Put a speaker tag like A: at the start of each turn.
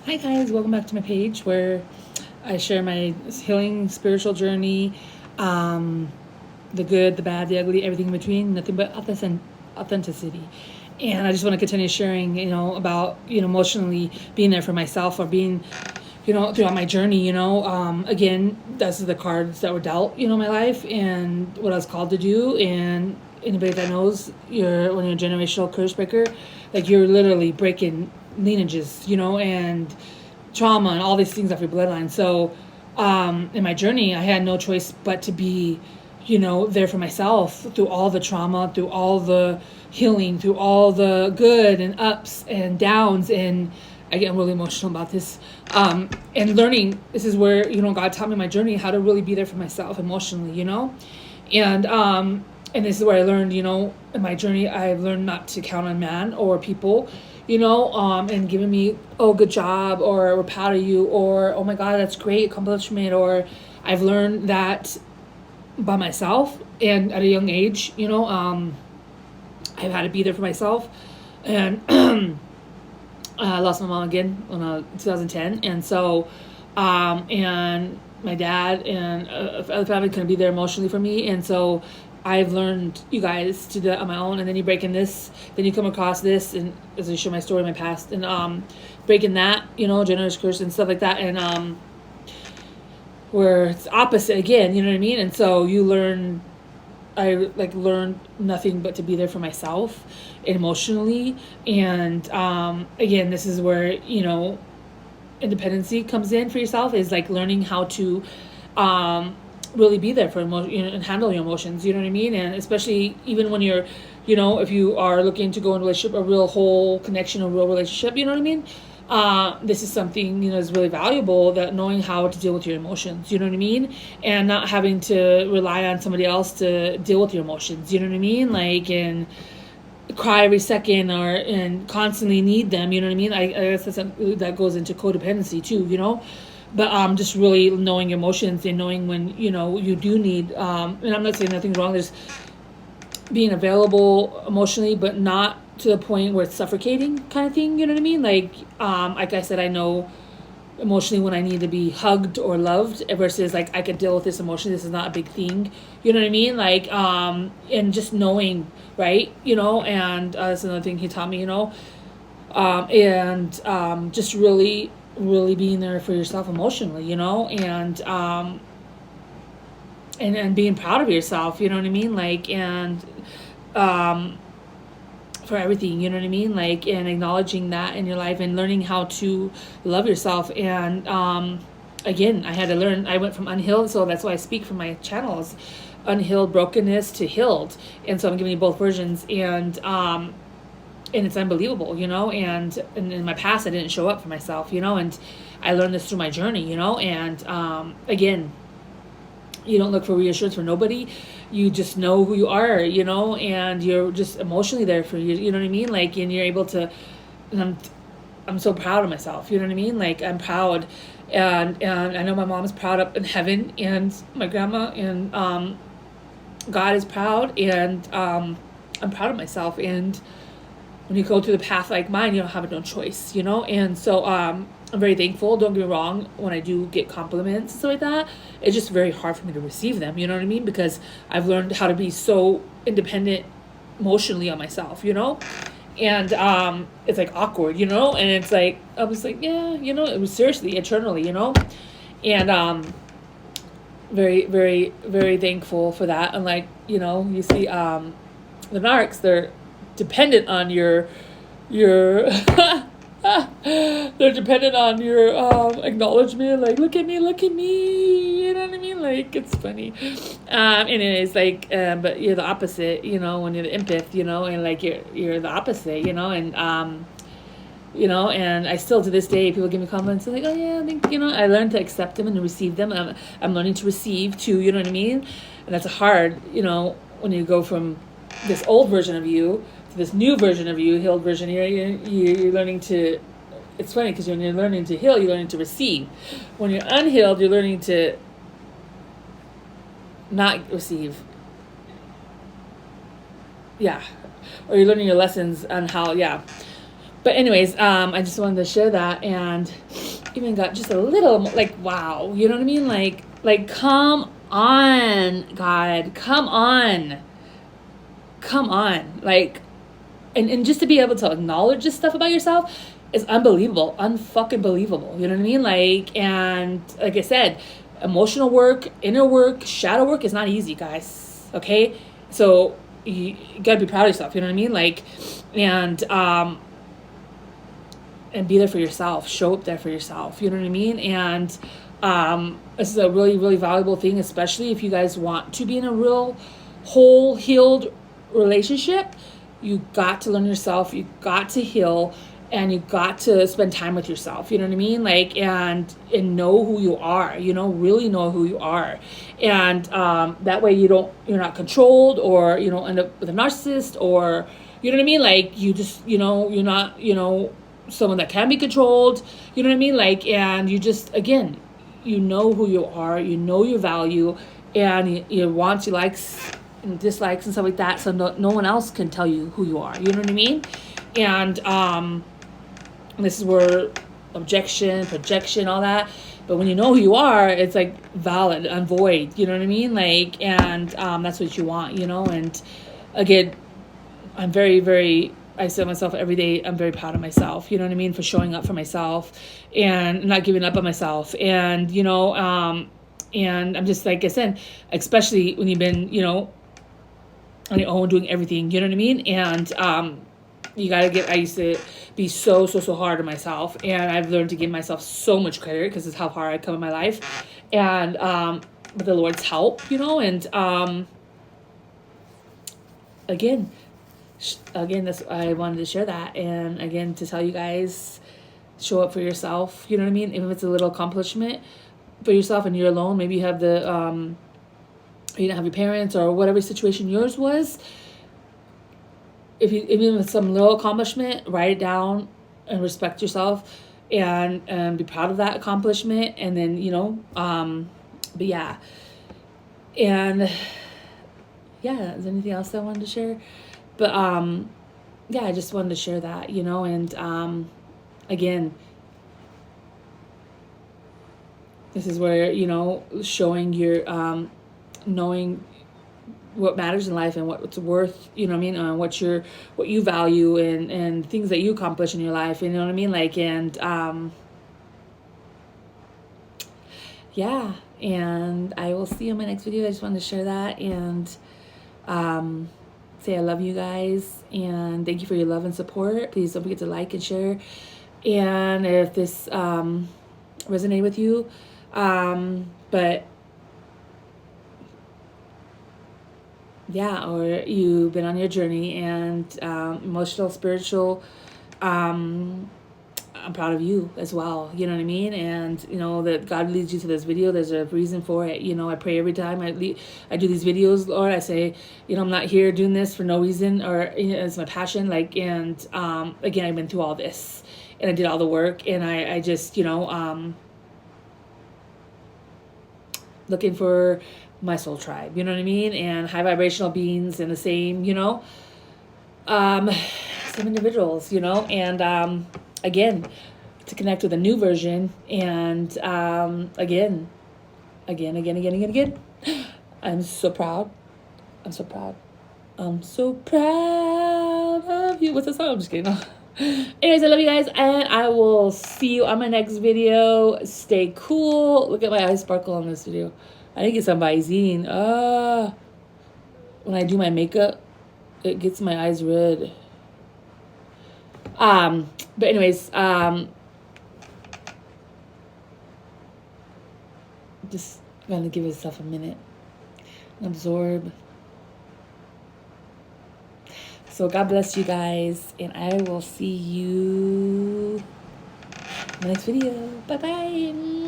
A: Hi guys, welcome back to my page where I share my healing spiritual journey, um, the good, the bad, the ugly, everything in between, nothing but authenticity. And I just want to continue sharing, about, emotionally being there for myself or being, throughout my journey, again, that's the cards that were dealt, my life and what I was called to do. And anybody that knows when you're a generational curse breaker, like you're literally breaking lineages, and trauma and all these things off your bloodline. So, in my journey, I had no choice but to be, there for myself through all the trauma, through all the healing, through all the good and ups and downs. And I get really emotional about this. And learning, this is where, God taught me my journey, how to really be there for myself emotionally, And, and this is where I learned, in my journey, I've learned not to count on man or people, and giving me, oh, good job, or we're proud of you, or oh my God, that's great accomplishment, or I've learned that by myself and at a young age, I've had to be there for myself. And I lost my mom again in 2010, and so, and my dad and other family couldn't be there emotionally for me, and so I've learned, you guys, to do that on my own. And then you break in this, then you come across this, and as I share my story, my past, and breaking that, generous curse and stuff like that, and where it's opposite again, you know what I mean? And so you learn, I learned nothing but to be there for myself emotionally. And again, this is where, independency comes in for yourself, is like learning how to really be there for and handle your emotions, you know what I mean? And especially even when you're, if you are looking to go in a relationship, a real whole connection, a real relationship, you know what I mean? This is something, is really valuable, that knowing how to deal with your emotions, you know what I mean? And not having to rely on somebody else to deal with your emotions, you know what I mean? Like, and cry every second, and constantly need them, you know what I mean? I guess that goes into codependency too, but just really knowing your emotions and knowing when, you do need, and I'm not saying nothing's wrong, there's being available emotionally, but not to the point where it's suffocating kind of thing, you know what I mean? Like I said, I know emotionally when I need to be hugged or loved versus like I could deal with this emotion, this is not a big thing, you know what I mean? Like and just knowing, right, and that's another thing he taught me, and just really being there for yourself emotionally, and being proud of yourself, you know what I mean? Like, and for everything, you know what I mean? Like, and acknowledging that in your life and learning how to love yourself. And again, I had to learn, I went from unhealed, so that's why I speak from my channels, unhealed brokenness to healed. And so I'm giving you both versions. And it's unbelievable, and in my past I didn't show up for myself, and I learned this through my journey, and again, you don't look for reassurance for nobody. You just know who you are, and you're just emotionally there for you, you know what I mean? Like, and you're able to, and I'm so proud of myself, you know what I mean? Like, I'm proud, and I know my mom is proud up in heaven, and my grandma, and God is proud, and I'm proud of myself. And when you go through the path like mine, you don't have no choice, and so I'm very thankful. Don't get me wrong, when I do get compliments and stuff like that, it's just very hard for me to receive them, you know what I mean? Because I've learned how to be so independent emotionally on myself, and it's like awkward, and it's like I was like, yeah, it was seriously eternally, and very, very, very thankful for that. And like, you see the narcs, they're dependent on your they're dependent on your acknowledgement, like look at me, you know what I mean? Like, it's funny. And it is like, but you're the opposite, when you're the empath, and like you're the opposite, and I still, to this day, people give me compliments, like, oh yeah, I think, I learned to accept them and to receive them. I'm learning to receive too, you know what I mean? And that's hard, when you go from this old version of you to this new version of you, healed version. You're learning to, it's funny because when you're learning to heal, you're learning to receive. When you're unhealed, you're learning to not receive. Yeah. Or you're learning your lessons on how, yeah. But anyways, I just wanted to share that, and even got just a little like, wow, you know what I mean? Like come on, God, come on, like, and just to be able to acknowledge this stuff about yourself is unbelievable, unfucking believable. You know what I mean? Like, and like I said, emotional work, inner work, shadow work is not easy, guys. Okay, so you gotta be proud of yourself. You know what I mean? Like, and be there for yourself. Show up there for yourself. You know what I mean? And this is a really, really valuable thing, especially if you guys want to be in a real whole, healed relationship. You got to learn yourself. You got to heal, and you got to spend time with yourself. You know what I mean? Like, and know who you are. You know, really know who you are, and that way you're not controlled, or you don't end up with a narcissist, or you know what I mean? Like, you just, you're not, someone that can be controlled, you know what I mean? Like, and you just, again, you know who you are, you know your value, and your wants, your likes and dislikes and stuff like that, so no one else can tell you who you are, you know what I mean? And this is where objection, projection, all that, but when you know who you are, it's like valid, unvoid, you know what I mean? Like, and that's what you want, and again, I'm very, very, I say to myself every day, I'm very proud of myself, you know what I mean, for showing up for myself and not giving up on myself. And, and I'm just, like I said, especially when you've been, on your own, doing everything, you know what I mean? And you got to I used to be so hard on myself. And I've learned to give myself so much credit because it's how far I've come in my life. And with the Lord's help, and again, that's, I wanted to share that, and again, to tell you guys, show up for yourself, you know what I mean? Even if it's a little accomplishment for yourself and you're alone, maybe you have you don't have your parents or whatever situation yours was, even with some little accomplishment, write it down and respect yourself, and be proud of that accomplishment. And then, but yeah, and yeah, is there anything else I wanted to share? But yeah, I just wanted to share that, and again, this is where, showing your knowing what matters in life and what's worth, you know what I mean, what you value, and things that you accomplish in your life, you know what I mean, like, and yeah, and I will see you in my next video. I just wanted to share that, and say I love you guys, and thank you for your love and support. Please don't forget to like and share, and if this resonated with you, but yeah, or you've been on your journey, and emotional, spiritual, I'm proud of you as well, you know what I mean? And that God leads you to this video, there's a reason for it. I pray every time I do these videos, Lord, I say, I'm not here doing this for no reason, or it's my passion, like, and again, I've been through all this, and I did all the work, and I just looking for my soul tribe, you know what I mean, and high vibrational beings, and the same, some individuals, and again, to connect with a new version, and again, I'm so proud, I'm so proud of you. What's the song? I'm just kidding. Anyways, I love you guys, and I will see you on my next video. Stay cool. Look at my eyes sparkle on this video. I didn't get some Visine. When I do my makeup, it gets my eyes red. But anyways, just gonna give yourself a minute and absorb. So God bless you guys, and I will see you in the next video. Bye bye.